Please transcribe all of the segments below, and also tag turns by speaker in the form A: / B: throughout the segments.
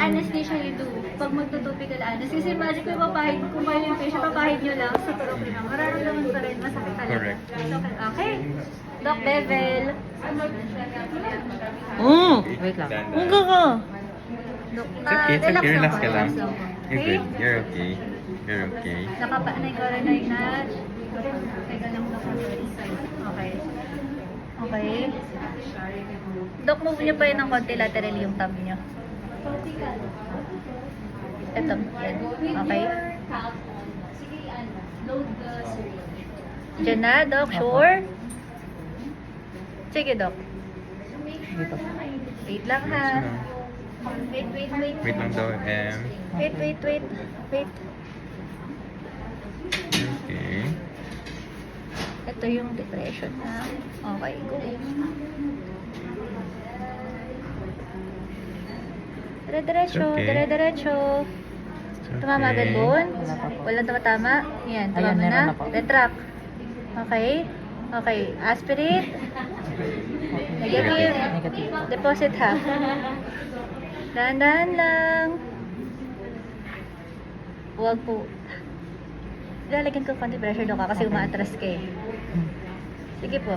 A: anesthesia you do pag magtutopical anesthesia. Kasi imagine kung papahid, kung kayo yung patient, papahid nyo lang sa topical. Mararamdaman pa rin, masakit talaga.
B: Correct.
A: Okay. Doc Bevel.
C: Wait lang.
B: Done,
C: Huwag
B: done.
C: ka.
A: Doc,
B: It's okay, it's okay. Relax ka lang.
A: Relax
B: You're
A: Okay?
B: good. You're okay. You're okay.
A: Nakapaanay ko rin na. Teka lang, Doc. Okay. Okay. Doc, move nyo pa yun ng konti lateral yung thumb nyo. Ito. Yan. Okay. Diyan na, Doc. Sure? Sige, Doc.
C: Dito.
A: Wait lang ha. Wait.
B: Wait lang daw,
A: Wait. Wait.
B: Okay.
A: Ito yung depression na. Okay, go. Dire-diretso,
B: It's okay.
A: dire-diretso.
B: It's
A: Tumama agad,
B: okay.
A: Bon?
C: Wala pa po.
A: Walang tumatama? Yan,
C: Ayan,
A: tumama
C: meron
A: na.
C: na po.
A: Retract. Okay. Okay, aspirate. Negative.
C: Negative.
A: Deposit ha. Dahan-dahan lang. Huwag po. Lalagyan ko konti pressure doon ka kasi umaatras ka eh. Sige po.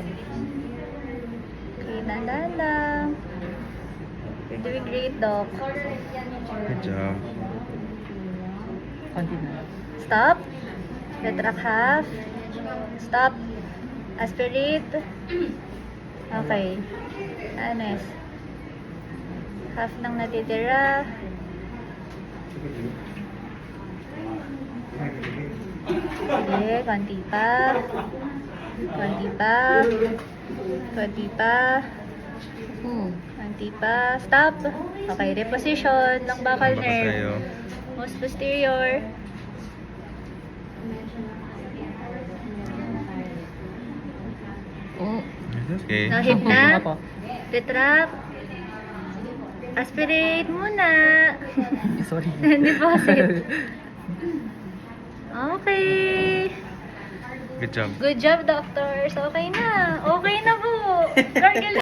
A: Okay, dahan-dahan lang. You're doing great, Doc.
B: Good job.
C: Continue.
A: Stop. Retract half. Stop. Aspirate. Okay. Honest. Half nang natitira. Sige, konti pa. Konti pa. Konti pa. Konti pa. Stop. Okay, reposition. Lumbakal
B: Baka
A: nerve.
B: sa'yo.
A: Most posterior.
B: It's okay.
A: Nahid
C: Wala
A: na.
C: po.
A: Retract. Aspirate muna.
C: Sorry.
A: Deposit. Okay.
B: Good job.
A: Good job, doctors. Okay na. Okay na po. Gargle